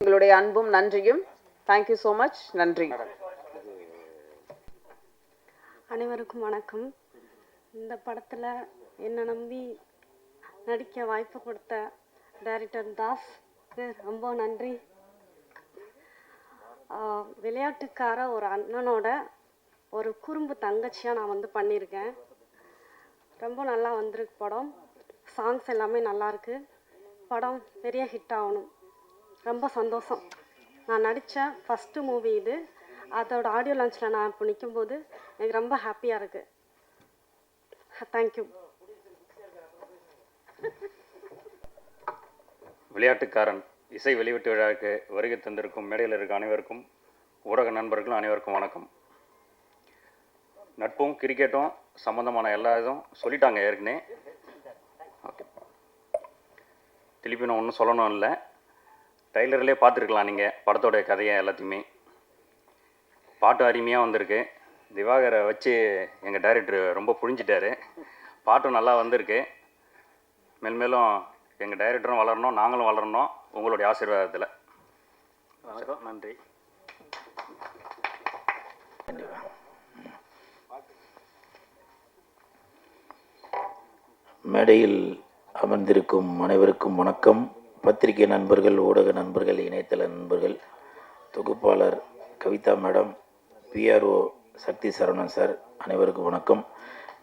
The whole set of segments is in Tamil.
எங்களுடைய அன்பும் நன்றியும். Thank you so much. நன்றி. அனைவருக்கும் வணக்கம். இந்த படத்தில் என்னை நம்பி நடிக்க வாய்ப்பு கொடுத்த டைரக்டர் தாஸ் ரொம்ப நன்றி. விளையாட்டுக்கார ஒரு அண்ணனோட ஒரு குறும்பு தங்கச்சியாக நான் வந்து பண்ணியிருக்கேன். ரொம்ப நல்லா வந்திருக்கு படம். சாங்ஸ் எல்லாமே நல்லாயிருக்கு. படம் பெரிய ஹிட் ஆகணும். ரொம்ப சந்தோஷம். நான் நடித்த ஃபஸ்ட்டு மூவி இது. அதோட ஆடியோ லான்ச்சில் நான் இப்போ நிற்கும்போது எனக்கு ரொம்ப ஹாப்பியாக இருக்குது. தேங்க்யூ. விளையாட்டுக்காரன் இசை வெளியீட்டு விழாவுக்கு வருகை தந்திருக்கும் மேடையில் இருக்க அனைவருக்கும், ஊடக நண்பர்களும் அனைவருக்கும் வணக்கம். நட்பும் கிரிக்கெட்டும் சம்மந்தமான எல்லா இதுவும் சொல்லிட்டாங்க ஏற்கனவே. ஓகே, திருப்பி நான் ஒன்றும் சொல்லணும் இல்லை. ட்ரைலர்லேயே பார்த்துருக்கலாம் நீங்கள் படத்தோடைய கதையை எல்லாத்தையுமே. பாட்டு அருமையாக வந்திருக்கு. திவாகரை வச்சு எங்கள் டைரக்டர் ரொம்ப புரிஞ்சிட்டாரு. பாட்டும் நல்லா வந்திருக்கு. மேல்மேலும் எங்கள் டைரக்டரும் வளரணும், நாங்களும் வளரணும் உங்களுடைய ஆசீர்வாதத்தில். வணக்கம், நன்றி. மேடையில் அமர்ந்திருக்கும் அனைவருக்கும் வணக்கம். பத்திரிகை நண்பர்கள், ஊடக நண்பர்கள், இணையதள நண்பர்கள், தொகுப்பாளர் கவிதா மேடம், பிஆர்ஓ சக்தி சரவணன் சார், அனைவருக்கும் வணக்கம்.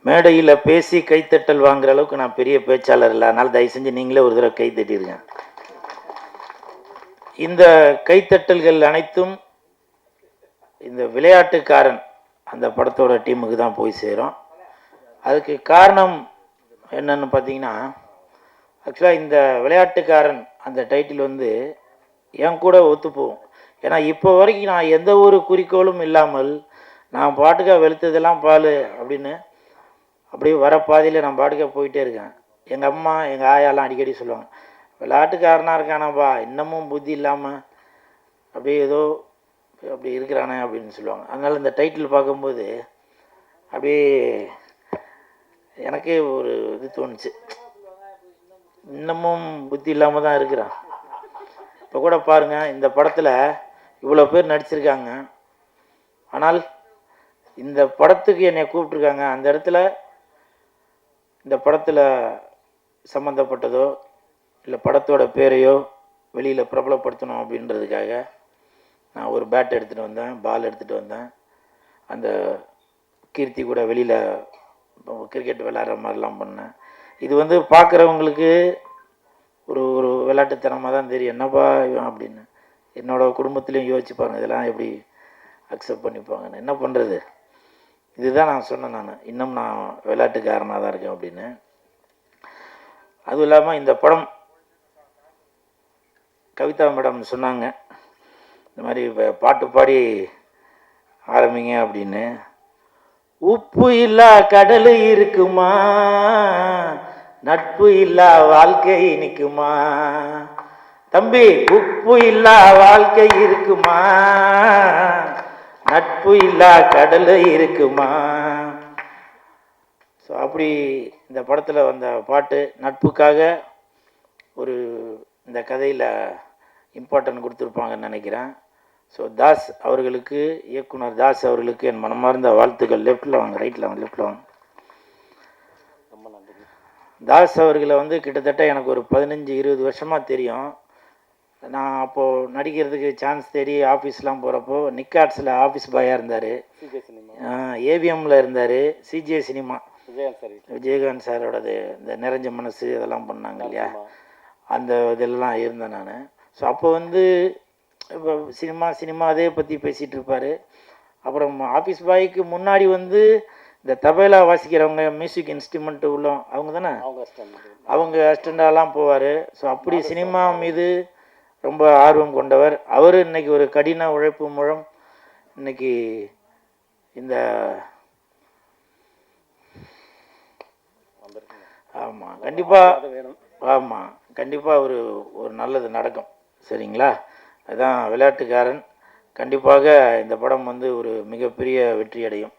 மேடையில் பேசி கைத்தட்டல் வாங்குற அளவுக்கு நான் பெரிய பேச்சாளர் இல்லை. அதனால் தயவு செஞ்சு நீங்களே ஒரு தடவை கை தட்டிடுங்க. இந்த கைத்தட்டல்கள் அனைத்தும் இந்த விளையாட்டுக்காரன் அந்த படத்தோட டீமுக்கு தான் போய் சேரும். அதுக்கு காரணம் என்னன்னு பார்த்தீங்கன்னா, ஆக்சுவலாக இந்த விளையாட்டுக்காரன் அந்த டைட்டில் வந்து என் கூட ஒத்துப்போகும். ஏன்னா இப்போ வரைக்கும் நான் எந்த ஒரு குறிக்கோளும் இல்லாமல் நான் பாட்டுக்காக வெளுத்ததெல்லாம் பால் அப்படின்னு அப்படியே வர பாதையில் நான் பாட்டுக்காக போயிட்டே இருக்கேன். எங்கள் அம்மா எங்கள் ஆயாலாம் அடிக்கடி சொல்லுவாங்க, விளையாட்டுக்காரனாக இருக்கானாப்பா, இன்னமும் புத்தி இல்லாமல் அப்படியே ஏதோ அப்படி இருக்கிறானே அப்படின்னு சொல்லுவாங்க. அதனால் இந்த டைட்டில் பார்க்கும்போது அப்படியே எனக்கே ஒரு இது தோணுச்சு, இன்னமும் புத்தி இல்லாமல் தான் இருக்கிறான். இப்போ கூட பாருங்கள், இந்த படத்தில் இவ்வளோ பேர் நடிச்சிருக்காங்க. ஆனால் இந்த படத்துக்கு என்னை கூப்பிட்ருக்காங்க. அந்த இடத்துல இந்த படத்தில் சம்மந்தப்பட்டதோ இல்லை படத்தோட பேரையோ வெளியில் பிரபலப்படுத்தணும் அப்படின்றதுக்காக நான் ஒரு பேட் எடுத்துகிட்டு வந்தேன், பால் எடுத்துகிட்டு வந்தேன். அந்த கீர்த்தி கூட வெளியில் கிரிக்கெட் விளையாடுற மாதிரிலாம் பண்ணேன். இது வந்து பார்க்குறவங்களுக்கு ஒரு ஒரு விளையாட்டுத்தனமாக தான் தெரியும், என்னப்பா இவன் அப்படின்னு. என்னோடய குடும்பத்துலேயும் யோசிச்சு பாருங்கள், இதெல்லாம் எப்படி அக்செப்ட் பண்ணிப்பாங்கன்னு. என்ன பண்ணுறது, இதுதான் நான் சொன்னேன். இன்னும் நான் விளையாட்டுக்காரனாக தான் இருக்கேன் அப்படின்னு. அதுவும் இல்லாமல் இந்த படம் கவிதா மேடம் சொன்னாங்க, இந்த மாதிரி பாட்டு பாடி ஆரம்பிங்க அப்படின்னு. உப்பு இல்லா கடல் இருக்குமா, நட்பு இல்லா வாழ்க்கை நிற்குமா தம்பி, உப்பு இல்லா வாழ்க்கை இருக்குமா, நட்பு இல்லா கடல் இருக்குமா. ஸோ அப்படி இந்த படத்தில் வந்த பாட்டு நட்புக்காக ஒரு இந்த கதையில் இம்பார்ட்டன்ட் கொடுத்துருப்பாங்கன்னு நினைக்கிறேன். ஸோ தாஸ் அவர்களுக்கு, இயக்குனர் தாஸ் அவர்களுக்கு என் மனமார்ந்த வாழ்த்துக்கள். லெஃப்டில் வாங்க, ரைட்டில் வாங்க, லெஃப்டில் வாங்க. ரொம்ப நன்றி. தாஸ் அவர்களை வந்து கிட்டத்தட்ட எனக்கு ஒரு 15-20 வருஷமாக தெரியும். நான் அப்போது நடிக்கிறதுக்கு சான்ஸ் தேடி ஆஃபீஸ்லாம் போகிறப்போ நிக்காட்ஸில் ஆஃபீஸ் பாயாக இருந்தார், ஏவிஎம்மில் இருந்தார், சிஜே சினிமா விஜயகாந்த் சாரோடது இந்த நிறைஞ்ச மனசு இதெல்லாம் பண்ணாங்க இல்லையா, அந்த இதெல்லாம் இருந்தேன் நான். ஸோ அப்போ வந்து இப்போ சினிமா அதே பற்றி பேசிகிட்டு இருப்பார். அப்புறம் ஆஃபீஸ் பாய்க்கு முன்னாடி வந்து இந்த தபேலா வாசிக்கிறவங்க, மியூசிக் இன்ஸ்ட்ருமெண்ட்டு உள்ள அவங்க தானே, அவங்க அசிஸ்டண்டாலாம் போவார். ஸோ அப்படி சினிமா மீது ரொம்ப ஆர்வம் கொண்டவர் அவர். இன்றைக்கி ஒரு கடின உழைப்பு மூலம் இன்றைக்கி இந்த ஆமாம் கண்டிப்பாக ஒரு நல்லது நடக்கும். சரிங்களா, அதுதான் விளையாட்டுக்காரன். கண்டிப்பாக இந்த படம் வந்து ஒரு மிகப்பெரிய வெற்றி அடையும்.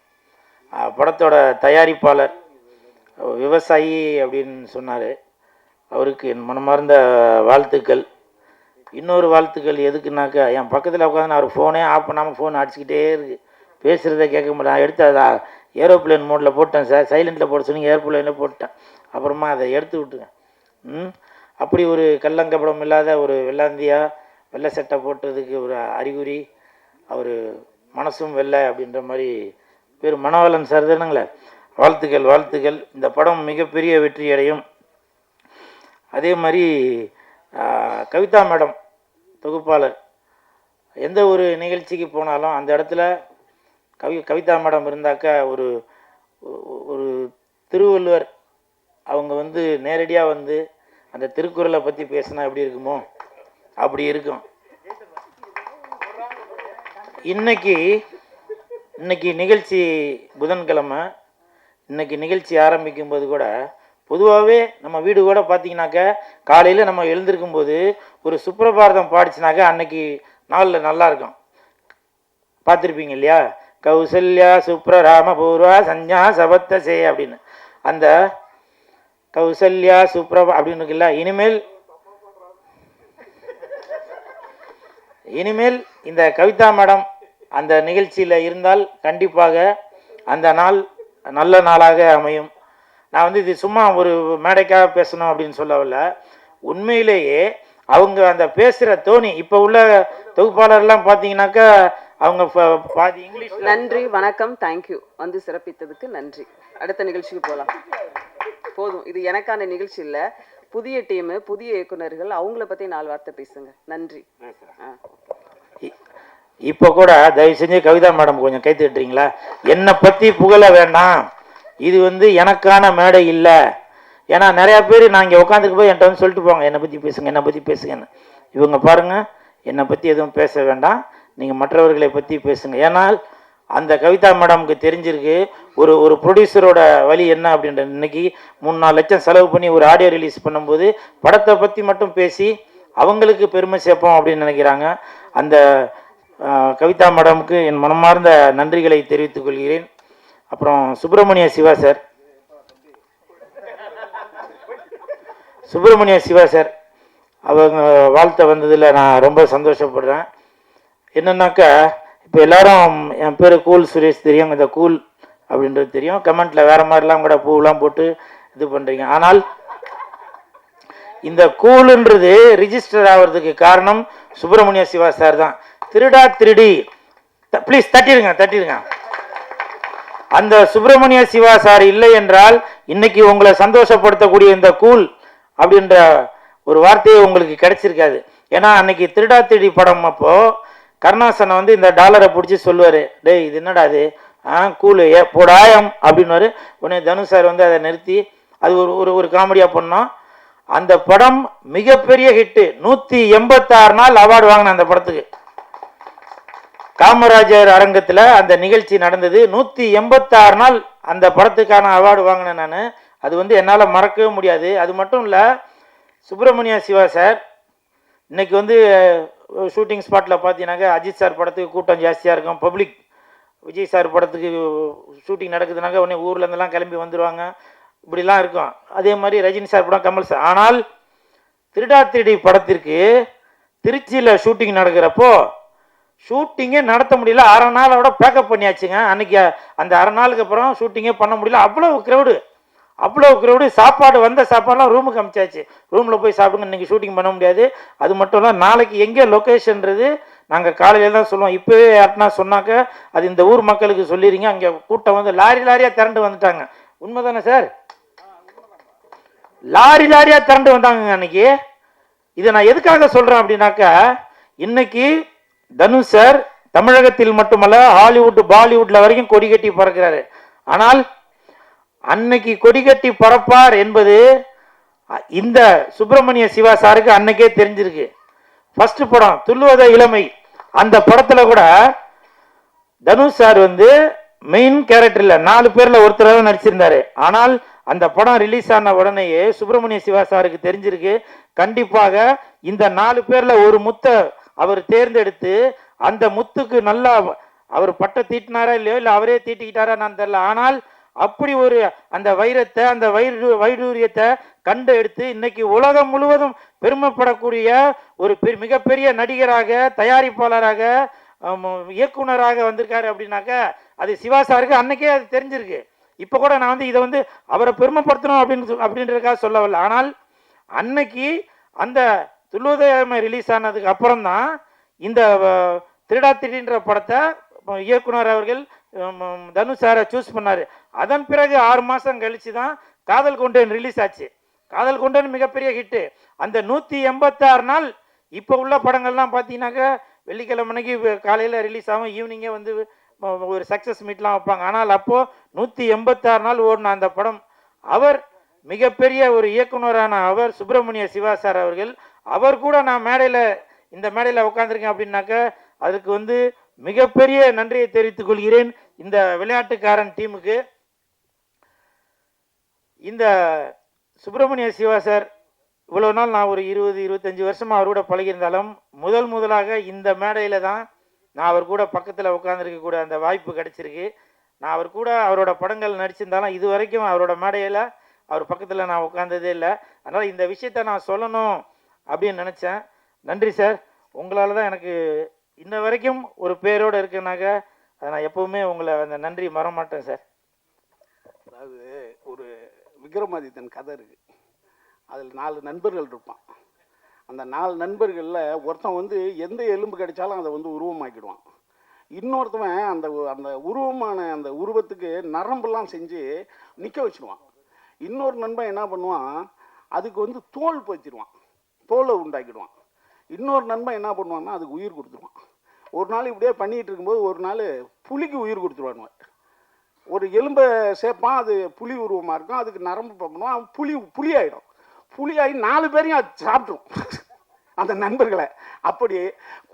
படத்தோட தயாரிப்பாளர் விவசாயி அப்படின்னு சொன்னார், அவருக்கு என் மனமார்ந்த வாழ்த்துக்கள். இன்னொரு வாழ்த்துக்கள் எதுக்குனாக்கா, என் பக்கத்தில் உட்காந்து அவர் ஃபோனே ஆஃப் பண்ணாமல் ஃபோன் அடிச்சுக்கிட்டே இருக்குது, பேசுகிறத கேட்க முடியல. நான் எடுத்து அதை ஏரோப்ளேன் மோடில் போட்டேன் சார், சைலண்ட்டில் போட சொன்னீங்க, ஏரோப்ளேனில் போட்டேன். அப்புறமா அதை எடுத்து விட்டுங்க. அப்படி ஒரு கள்ளங்கபடம் இல்லாத ஒரு வெள்ளாந்தியா வெள்ளை சட்டை போட்டதுக்கு ஒரு அறிகுறி, அவர் மனசும் வெள்ளை அப்படின்ற மாதிரி பேர் மனோவலன் சார் தானுங்களே. வாழ்த்துக்கள் வாழ்த்துக்கள். இந்த படம் மிகப்பெரிய வெற்றி அடையும். அதே மாதிரி கவிதா மேடம் தொகுப்பாளர், எந்த ஒரு நிகழ்ச்சிக்கு போனாலும் அந்த இடத்துல கவிதா மேடம் இருந்தாக்கா ஒரு ஒரு திருவள்ளுவர் அவங்க வந்து நேரடியாக வந்து அந்த திருக்குறளை பற்றி பேசினா எப்படி இருக்குமோ அப்படி இருக்கும். இன்னைக்கு நிகழ்ச்சி புதன்கிழமை, இன்னைக்கு நிகழ்ச்சி ஆரம்பிக்கும் போது கூட பொதுவாகவே நம்ம வீடு கூட பார்த்தீங்கன்னாக்க காலையில் நம்ம எழுந்திருக்கும்போது ஒரு சுப்ரபாரதம் பாடிச்சுனாக்க அன்னைக்கு நாளில் நல்லா இருக்கும். பார்த்துருப்பீங்க இல்லையா? கௌசல்யா சுப்ரராம பூர்வா சஞ்சா சபத்தசே அப்படின்னு. அந்த கௌசல்யா சுப்ரபா அப்படின்னு இருக்குல்ல. இனிமேல் இந்த கவிதா மேடம் அந்த நிகழ்ச்சியில் இருந்தால் கண்டிப்பாக அந்த நாள் நல்ல நாளாக அமையும். நான் வந்து இது சும்மா ஒரு மேடைக்காக பேசணும் அப்படின்னு சொல்லவில்லை. உண்மையிலேயே அவங்க அந்த பேசுகிற தோனி, இப்போ உள்ள தொகுப்பாளர்லாம் பார்த்தீங்கன்னாக்கா அவங்க பாதி இங்கிலீஷ். நன்றி, வணக்கம், தேங்க்யூ. வந்து சிறப்பித்ததுக்கு நன்றி. அடுத்த நிகழ்ச்சிக்கு போகலாம். போதும், இது எனக்கான நிகழ்ச்சி இல்லை. புதிய டீமு, புதிய இயக்குனர்கள், அவங்கள பற்றி 4 வார்த்தை பேசுங்க. நன்றி. இப்போ கூட தயவு செஞ்சு கவிதா மேடம் கொஞ்சம் கை தட்டுறீங்களா? என்னை பற்றி புகழ வேண்டாம், இது வந்து எனக்கான மேடை இல்லை. ஏன்னா நிறையா பேர் நான் இங்கே உட்காந்துருக்கு போய் என்கிட்ட வந்து சொல்லிட்டு போவாங்க, என்னை பற்றி பேசுங்க, என்னை பற்றி பேசுங்கன்னு. இவங்க பாருங்கள், என்னை பற்றி எதுவும் பேச வேண்டாம், நீங்கள் மற்றவர்களை பற்றி பேசுங்க. ஏன்னால் அந்த கவிதா மேடமுக்கு தெரிஞ்சிருக்கு ஒரு ப்ரொடியூசரோட வழி என்ன அப்படின்றது. இன்னைக்கு 3-4 லட்சம் செலவு பண்ணி ஒரு ஆடியோ ரிலீஸ் பண்ணும்போது படத்தை பற்றி மட்டும் பேசி அவங்களுக்கு பெருமை சேர்ப்போம் அப்படின்னு நினைக்கிறாங்க. அந்த கவிதா மேடமுக்கு என் மனமார்ந்த நன்றிகளை தெரிவித்துக் கொள்கிறேன். அப்புறம் சுப்பிரமணிய சிவா சார் அவங்க வாழ்த்த வந்ததில் நான் ரொம்ப சந்தோஷப்படுறேன். என்னன்னாக்கா, இப்போ எல்லாரும் என் பேர் கூல் சுரேஷ் தெரியும், இந்த கூல் அப்படின்றது தெரியும். கமெண்ட்டில் வேறு மாதிரிலாம் கூட பூவெலாம் போட்டு இது பண்ணுறீங்க. ஆனால் இந்த கூலுன்றது ரிஜிஸ்டர் ஆகிறதுக்கு காரணம் சுப்பிரமணிய சிவா சார் தான். திருடி ப்ளீஸ் தட்டிடுங்க. அந்த சுப்பிரமணிய சிவா சார் இல்லை என்றால் இன்னைக்கு உங்களை சந்தோஷப்படுத்தக்கூடிய இந்த கூல் அப்படின்ற ஒரு வார்த்தையை உங்களுக்கு கிடைச்சிருக்காது. ஏன்னா அன்னைக்கு திருடி படம் அப்போ கருணாசனை வந்து இந்த டாலரை பிடிச்சி சொல்லுவார், டேய் இது என்னடா அது, கூலு போடாயம் அப்படின்னாரு. உடனே தனுஷ் சார் வந்து அதை நிறுத்தி அது ஒரு காமெடியாக பண்ணோம். அந்த படம் மிகப்பெரிய ஹிட்டு. 186 நாள் அவார்டு வாங்கின அந்த படத்துக்கு. காமராஜர் அரங்கத்தில் அந்த நிகழ்ச்சி நடந்தது. 186 நாள் அந்த படத்துக்கான அவார்டு வாங்கினேன் நான். அது வந்து என்னால் மறக்கவே முடியாது. அது மட்டும் இல்லை, சுப்பிரமணிய சிவா சார் இன்னைக்கு வந்து ஷூட்டிங் ஸ்பாட்டில் பார்த்தீங்கன்னாக்கா அஜித் சார் படத்துக்கு கூட்டம் ஜாஸ்தியாக இருக்கும். பப்ளிக் விஜய் சார் படத்துக்கு ஷூட்டிங் நடக்குதுனாக்கா உடனே ஊர்லேருந்துலாம் கிளம்பி வந்துடுவாங்க, இப்படிலாம் இருக்கும். அதே மாதிரி ரஜினி சார் படம், கமல் சார். ஆனால் திருடி படத்திற்கு திருச்சியில் ஷூட்டிங் நடக்கிறப்போ ஷூட்டிங்கே நடத்த முடியல. 1/2 நாளோட பேக்கப் பண்ணியாச்சுங்க. அன்னைக்கு அந்த 1/2 நாளுக்கு அப்புறம் ஷூட்டிங்கே பண்ண முடியல. அவ்வளோ க்ரௌடு. சாப்பாடு வந்த சாப்பாடுலாம் ரூமுக்கு அமிச்சாச்சு. ரூமில் போய் சாப்பிடுங்க, இன்றைக்கி ஷூட்டிங் பண்ண முடியாது. அது மட்டும் இல்லை, நாளைக்கு எங்கே லொக்கேஷன்றது நாங்கள் காலையில் தான் சொல்லுவோம். இப்போவே யாருன்னா சொன்னாக்க அது இந்த ஊர் மக்களுக்கு சொல்லிடுங்க. அங்கே கூட்டம் வந்து லாரியாக திரண்டு வந்துட்டாங்க. உண்மைதானே சார்? லாரியாக திரண்டு வந்தாங்க அன்னைக்கு. இதை நான் எதுக்காக சொல்கிறேன் அப்படின்னாக்கா, இன்னைக்கு தனுஷ் சார் தமிழகத்தில் மட்டுமல்ல ஹாலிவுட் பாலிவுட்ல வரைக்கும் கொடி கட்டி பறக்கிறாரு. ஆனால் அன்னைக்கு கொடி கட்டி பறப்பார் என்பது இந்த சுப்பிரமணிய சிவா சாருக்கு அன்னைக்கே தெரிஞ்சிருக்கு. ஃபர்ஸ்ட் படம் துள்ளுவத இளமை, அந்த படத்துல கூட தனுஷ் சார் வந்து மெயின் கேரக்டர்ல 4 பேர்ல ஒருத்தராக நடிச்சிருந்தாரு. ஆனால் அந்த படம் ரிலீஸ் ஆன உடனேயே சுப்பிரமணிய சிவா சாருக்கு தெரிஞ்சிருக்கு, கண்டிப்பாக இந்த 4 பேர்ல ஒரு முத்தை அவர் தேர்ந்தெடுத்து அந்த முத்துக்கு நல்லா அவர் பட்டை தீட்டினாரா இல்லையோ, இல்லை அவரே தீட்டிக்கிட்டாரா நான் தெரியல. ஆனால் அப்படி ஒரு அந்த வைரத்தை அந்த வைடூரியத்தை கண்டு எடுத்து இன்னைக்கு உலகம் முழுவதும் பெருமைப்படக்கூடிய ஒரு மிகப்பெரிய நடிகராக, தயாரிப்பாளராக, இயக்குனராக வந்திருக்காரு அப்படின்னாக்கா அது சிவா சாருக்கு அன்னைக்கே அது தெரிஞ்சிருக்கு. இப்போ கூட நான் வந்து இதை வந்து அவரை பெருமைப்படுத்தணும் அப்படின்றதுக்காக சொல்ல வரல. ஆனால் அன்னைக்கு அந்த துள்ளுவதே ரிலீஸ் ஆனதுக்கு அப்புறம் தான் இந்த திருடா திருடின்ற படத்தை இயக்குனர் அவர்கள் தனுஷ் சாரை சூஸ் பண்ணார். அதன் பிறகு 6 மாதம் கழித்து தான் காதல் கொண்டேன் ரிலீஸ் ஆச்சு. காதல் கொண்டேன் மிகப்பெரிய ஹிட்டு. அந்த 186 நாள் இப்போ உள்ள படங்கள்லாம் பார்த்தீங்கன்னாக்கா வெள்ளிக்கிழமைக்கு காலையில் ரிலீஸ் ஆகும், ஈவினிங்கே வந்து ஒரு சக்ஸஸ் மீட்லாம் வைப்பாங்க. ஆனால் அப்போது 186 நாள் ஓடின அந்த படம். அவர் மிகப்பெரிய ஒரு இயக்குனரான அவர் சுப்பிரமணிய சிவா சார் அவர்கள், அவர் கூட நான் இந்த மேடையில் உட்காந்துருக்கேன் அப்படின்னாக்கா அதுக்கு வந்து மிகப்பெரிய நன்றியை தெரிவித்துக் கொள்கிறேன் இந்த விளையாட்டுக்காரன் டீமுக்கு. இந்த சுப்பிரமணிய சிவா சார் இவ்வளோ நாள் நான் ஒரு 20-25 வருஷமாக அவர் கூட பழகியிருந்தாலும் முதலாக இந்த மேடையில் தான் நான் அவர் கூட பக்கத்தில் உட்காந்துருக்க கூட அந்த வாய்ப்பு கிடைச்சிருக்கு. நான் அவர் கூட அவரோட படங்கள் நடிச்சிருந்தாலும் இது வரைக்கும் அவரோட மேடையில் அவர் பக்கத்தில் நான் உட்காந்ததே இல்லை. அதனால் இந்த விஷயத்தை நான் சொல்லணும் அப்படின்னு நினச்சேன். நன்றி சார், உங்களால் தான் எனக்கு இன்ன வரைக்கும் ஒரு பேரோடு இருக்குனாக்க அதை நான் எப்போவுமே உங்களை அந்த நன்றி மறமாட்டேன் சார். அதாவது ஒரு விக்ரமாதித்தன் கதை இருக்குது, அதில் 4 நண்பர்கள் இருப்பான். அந்த 4 நண்பர்களில் ஒருத்தன் வந்து எந்த எலும்பு கிடைச்சாலும் அதை வந்து உருவமாக்கிடுவான். இன்னொருத்தவன் அந்த அந்த உருவமான அந்த உருவத்துக்கு நரம்பெல்லாம் செஞ்சு நிற்க வச்சுடுவான். இன்னொரு நண்பன் என்ன பண்ணுவான், அதுக்கு வந்து தோல் பதிச்சிடுவான், தோலை உண்டாக்கிடுவான். இன்னொரு நண்பன் என்ன பண்ணுவான்னா அதுக்கு உயிர் கொடுத்துருவான். ஒரு நாள் இப்படியே பண்ணிகிட்டு இருக்கும்போது ஒரு நாள் புலிக்கு உயிர் கொடுத்துருவானுவன். ஒரு எலும்பை சேர்ப்பான், அது புலி உருவமாக இருக்கும், அதுக்கு நரம்பு பார்க்கணும், அவன் புலி ஆகிடும். புலியாகி 4 பேரையும் அது சாப்பிட்ரும் அந்த நண்பர்களை. அப்படி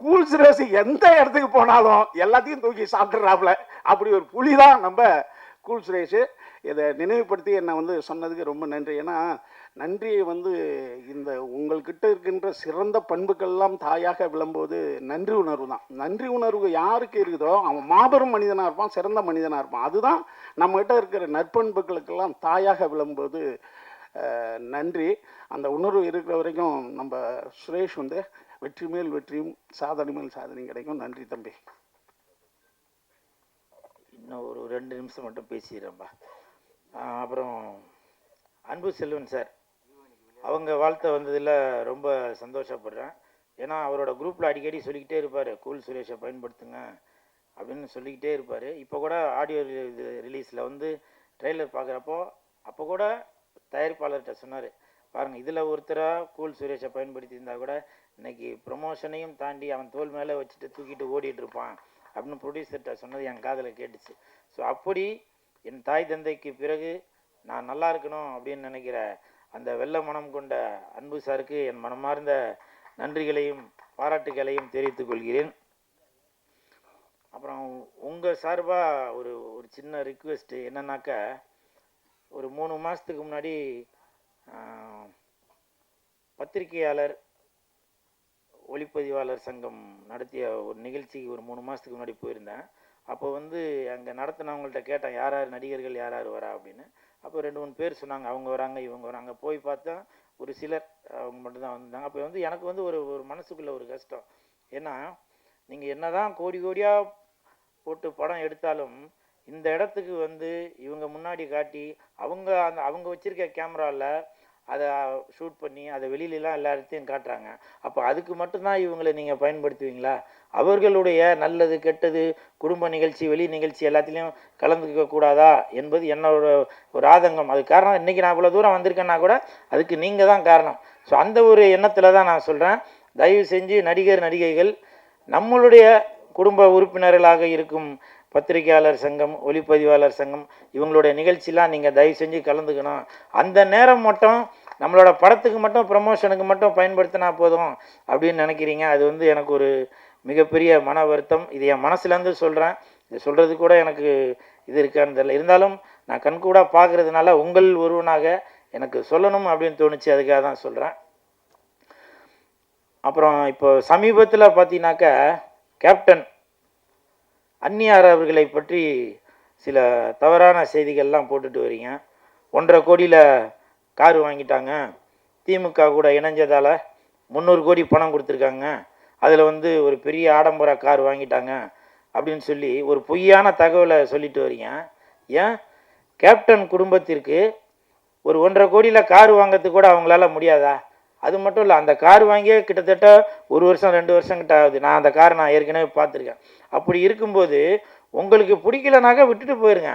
கூல் சுரேஷ் எந்த இடத்துக்கு போனாலும் எல்லாத்தையும் தூக்கி சாப்பிட்றாப்புல. அப்படி ஒரு புலி தான் நம்ம கூல் சுரேஷ். இதை நினைவுபடுத்தி என்னை வந்து சொன்னதுக்கு ரொம்ப நன்றி. ஏன்னா நன்றியை வந்து இந்த உங்கள்கிட்ட இருக்கின்ற சிறந்த பண்புக்கள்லாம் தாயாக விளம்போது நன்றி உணர்வு தான். நன்றி உணர்வு யாருக்கு இருக்குதோ அவன் மாபெரும் மனிதனாக இருப்பான், சிறந்த மனிதனாக இருப்பான். அதுதான் நம்மகிட்ட இருக்கிற நற்பண்புகளுக்கெல்லாம் தாயாக விளம்போது நன்றி. அந்த உணர்வு இருக்கிற வரைக்கும் நம்ம சுரேஷ் வந்து வெற்றி மேல் வெற்றியும் சாதனை மேல் சாதனையும் கிடைக்கும். நன்றி தம்பி. இன்னும் ஒரு 2 நிமிஷம் மட்டும் பேசிடுறேன்பா. அப்புறம் அன்பு செல்வன் சார் அவங்க வாழ்த்த வந்ததில் ரொம்ப சந்தோஷப்படுறேன். ஏன்னா அவரோட குரூப்பில் அடிக்கடி சொல்லிக்கிட்டே இருப்பார், கூல் சுரேஷை பயன்படுத்துங்க அப்படின்னு சொல்லிக்கிட்டே இருப்பார். இப்போ கூட ஆடியோ ரிலீஸில் வந்து ட்ரெய்லர் பார்க்குறப்போ அப்போ கூட தயாரிப்பாளர்கிட்ட சொன்னார், பாருங்கள் இதில் ஒருத்தராக கூல் சுரேஷை பயன்படுத்தி இருந்தால் கூட இன்றைக்கி ப்ரொமோஷனையும் தாண்டி அவன் தோல் மேலே வச்சுட்டு தூக்கிட்டு ஓடிட்டு இருப்பான் அப்படின்னு ப்ரொடியூசர்கிட்ட சொன்னது என் காதில் கேட்டுச்சு. ஸோ அப்படி என் தாய் தந்தைக்கு பிறகு நான் நல்லா இருக்கணும் அப்படின்னு நினைக்கிற அந்த வெள்ள மனம் கொண்ட அன்பு சாருக்கு என் மனமார்ந்த நன்றிகளையும் பாராட்டுகளையும் தெரிவித்துக் கொள்கிறேன். அப்புறம் உங்கள் சார்பாக ஒரு சின்ன ரிக்வெஸ்ட்டு என்னன்னாக்கா, ஒரு 3 மாதத்துக்கு முன்னாடி பத்திரிகையாளர் ஒளிப்பதிவாளர் சங்கம் நடத்திய ஒரு நிகழ்ச்சிக்கு ஒரு 3 மாதத்துக்கு முன்னாடி போயிருந்தேன். அப்போ வந்து அங்கே நடத்தினவங்கள்ட்ட கேட்டேன், யார் யார் நடிகர்கள் யார் யார் வரா அப்படின்னு. அப்போ 2-3 பேர் சொன்னாங்க, அவங்க வராங்க இவங்க வராங்க. போய் பார்த்தா ஒரு சிலர் அவங்க மட்டும்தான் வந்தாங்க. அப்போ வந்து எனக்கு வந்து ஒரு மனசுக்குள்ளே ஒரு கஷ்டம். ஏன்னா நீங்கள் என்ன தான் கோடியாக போட்டு படம் எடுத்தாலும் இந்த இடத்துக்கு வந்து இவங்க முன்னாடி காட்டி அவங்க வச்சுருக்க கேமராவில் அதை ஷூட் பண்ணி அதை வெளியிலலாம் எல்லா இடத்தையும் காட்டுறாங்க. அப்போ அதுக்கு மட்டும்தான் இவங்களை நீங்கள் பயன்படுத்துவீங்களா? அவர்களுடைய நல்லது கெட்டது குடும்ப நிகழ்ச்சி வெளி நிகழ்ச்சி எல்லாத்துலேயும் கலந்துக்க கூடாதா என்பது என்னோட ஒரு ஆதங்கம். அது காரணம் இன்றைக்கி நான் இவ்வளோ தூரம் வந்திருக்கேன்னா கூட அதுக்கு நீங்கள் தான் காரணம். ஸோ அந்த ஒரு எண்ணத்தில் தான் நான் சொல்கிறேன், தயவு செஞ்சு நடிகைகள் நம்மளுடைய குடும்ப உறுப்பினர்களாக இருக்கும் பத்திரிகையாளர் சங்கம் ஒளிப்பதிவாளர் சங்கம் இவங்களுடைய நிகழ்ச்சிலாம் நீங்கள் தயவு செஞ்சு கலந்துக்கணும். அந்த நேரம் மட்டும் நம்மளோட படத்துக்கு மட்டும் ப்ரமோஷனுக்கு மட்டும் பயன்படுத்தினா போதும் அப்படின்னு நினைக்கிறீங்க. அது வந்து எனக்கு ஒரு மிகப்பெரிய மன வருத்தம். இது என் மனசுலேருந்து சொல்கிறேன். இது சொல்கிறது கூட எனக்கு இது இருக்கான்னு தெரியல. இருந்தாலும் நான் கண்கூடாக பார்க்குறதுனால உங்கள் ஒருவனாக எனக்கு சொல்லணும் அப்படின்னு தோணுச்சு, அதுக்காக தான் சொல்கிறேன். அப்புறம் இப்போ சமீபத்தில் பார்த்தீங்கன்னாக்கா கேப்டன் அந்நியார் அவர்களை பற்றி சில தவறான செய்திகள்லாம் போட்டுட்டு வரீங்க. 1.5 கோடியில் கார் வாங்கிட்டாங்க, திமுக கூட இணைஞ்சதால் 300 கோடி பணம் கொடுத்துருக்காங்க, அதில் வந்து ஒரு பெரிய ஆடம்பர கார் வாங்கிட்டாங்க அப்படின்னு சொல்லி ஒரு பொய்யான தகவலை சொல்லிட்டு வரீங்க. ஏன் கேப்டன் குடும்பத்திற்கு ஒரு 1.5 கோடியில் கார் வாங்கிறதுக்கு கூட அவங்களால முடியாதா? அது மட்டும் இல்லை, அந்த கார் வாங்கியே கிட்டத்தட்ட 1 வருஷம் 2 வருஷம் கிட்ட ஆகுது. நான் அந்த கார் நான் ஏற்கனவே பார்த்துருக்கேன். அப்படி இருக்கும்போது உங்களுக்கு பிடிக்கலனாக்க விட்டுட்டு போயிருங்க.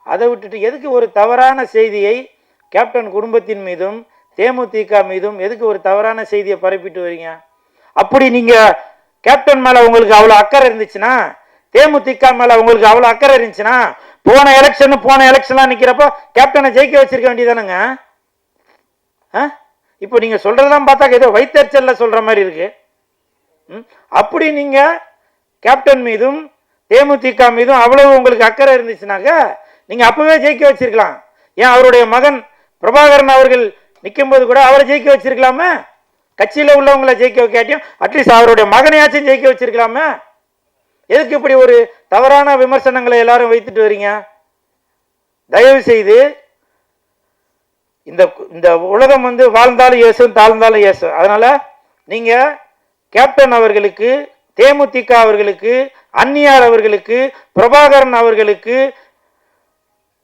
அதை விட்டுட்டு எதுக்கு ஒரு தவறான செய்தியை கேப்டன் குடும்பத்தின் மீதும் தேமுதிக மீதும் எதுக்கு ஒரு தவறான செய்தியை பரப்பிட்டு வரீங்க? அப்படி நீங்கள் கேப்டன் மேலே உங்களுக்கு அவ்வளோ அக்கறை இருந்துச்சுன்னா, தேமுதிக மேலே உங்களுக்கு அவ்வளோ அக்கறை இருந்துச்சுன்னா, போன எலெக்ஷன்லாம் நிற்கிறப்போ கேப்டனை ஜெயிக்க வச்சிருக்க வேண்டியதானுங்க. இப்போ நீங்கள் சொல்கிறதெல்லாம் பார்த்தா ஏதோ வைத்தறிச்சலில் சொல்கிற மாதிரி இருக்கு. அப்படி நீங்கள் கேப்டன் மீதும் தேமுதிக மீதும் அவ்வளவு உங்களுக்கு அக்கறை இருந்துச்சுனாக்க நீங்கள் அப்போவே ஜெயிக்க வச்சிருக்கலாம். ஏன் அவருடைய மகன் பிரபாகரன் அவர்கள் நிற்கும்போது கூட அவரை ஜெயிக்க வச்சிருக்கலாமே? கட்சியில் உள்ளவங்களை ஜெயிக்க வைக்காட்டியும் அட்லீஸ்ட் அவருடைய மகனையாச்சும் ஜெயிக்க வச்சிருக்கலாமே? எதுக்கு இப்படி ஒரு தவறான விமர்சனங்களை எல்லாரும் வைத்துட்டு வரீங்க? தயவு செய்து இந்த உலகம் வந்து வாழ்ந்தாலும் ஏசும், தாழ்ந்தாலும் ஏசும். அதனால நீங்க கேப்டன் அவர்களுக்கு, தேமுதிக அவர்களுக்கு, அந்நியார் அவர்களுக்கு, பிரபாகரன் அவர்களுக்கு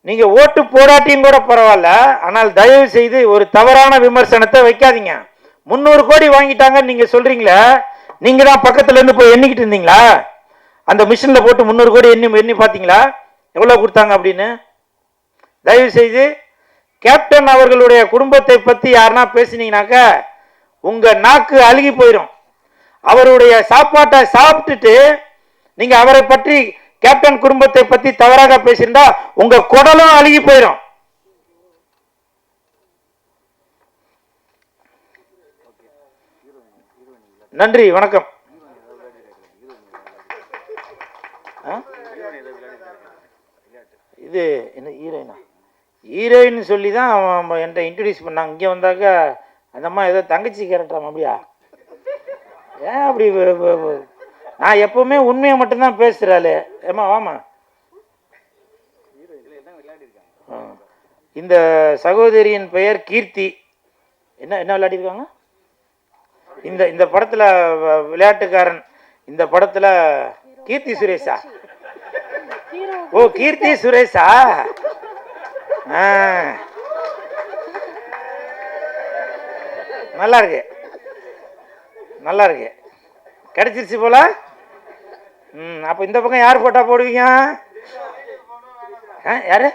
நீங்க ஓட்டு போடாட்டியும் கூட பரவாயில்ல, ஆனால் தயவு செய்து ஒரு தவறான விமர்சனத்தை வைக்காதீங்க. 300 கோடி வாங்கிட்டாங்கன்னு நீங்க சொல்றீங்களே, நீங்க தான் பக்கத்துல இருந்து போய் எண்ணிக்கிட்டு இருந்தீங்களா? அந்த மிஷின்ல போட்டு 300 கோடி எண்ணி பார்த்தீங்களா எவ்வளவு கொடுத்தாங்க அப்படின்னு? தயவு செய்து கேப்டன் அவர்களுடைய குடும்பத்தை பத்தி யாருன்னா பேசினீங்கன்னாக்க உங்க நாக்கு அழுகி போயிடும். அவருடைய சாப்பாட்டை சாப்பிட்டுட்டு நீங்க அவரை பற்றி கேப்டன் குடும்பத்தை பத்தி தவறாக பேசியிருந்தா உங்க குடலும் அழுகி போயிடும். நன்றி, வணக்கம். இது என்ன ஹீரோயினா? ஹீரோயின் சொல்லி தான் அவன் என்கிட்ட இன்ட்ரடியூஸ் பண்ணாங்க. இங்கே வந்தாக்க அந்த அம்மா ஏதோ தங்கச்சி கேரக்டராம். அப்படியா? ஏன் அப்படி? நான் எப்பவுமே உண்மையை மட்டும்தான் பேசுகிறாளே. ஏமா வாமா. இந்த சகோதரியின் பெயர் கீர்த்தி. என்ன என்ன விளையாடிருக்காங்க? இந்த படத்தில் விளையாட்டுக்காரன். இந்த படத்தில் கீர்த்தி சுரேஷா? ஓ, கீர்த்தி சுரேஷா? நல்லா இருக்கு, நல்லா இருக்கு, கிடைச்சிருச்சு போல. அப்போ இந்த பக்கம் யார் போட்டா போடுவீங்க? யாரு?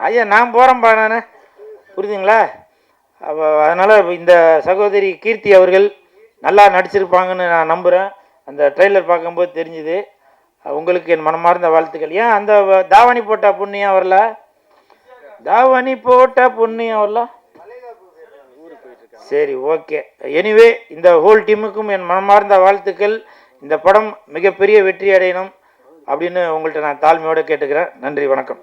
ஐயா நான் போகிறேன்ப்பா நான், புரியுதுங்களா? அதனால் இந்த சகோதரி கீர்த்தி அவர்கள் நல்லா நடிச்சிருப்பாங்கன்னு நான் நம்புகிறேன். அந்த ட்ரெய்லர் பார்க்கும்போது தெரிஞ்சுது. உங்களுக்கு என் மனமார்ந்த வாழ்த்துக்கள். ஏன் அந்த தாவணி போட்ட புண்ணியம் வரல? தாவணி போட்ட புண்ணியம் வரல? சரி, ஓகே. எனிவே இந்த ஹோல் டீமுக்கும் என் மனமார்ந்த வாழ்த்துக்கள். இந்த படம் மிகப்பெரிய வெற்றி அடையணும் அப்படின்னு உங்கள்கிட்ட நான் தாழ்மையோடு கேட்டுக்கிறேன். நன்றி, வணக்கம்.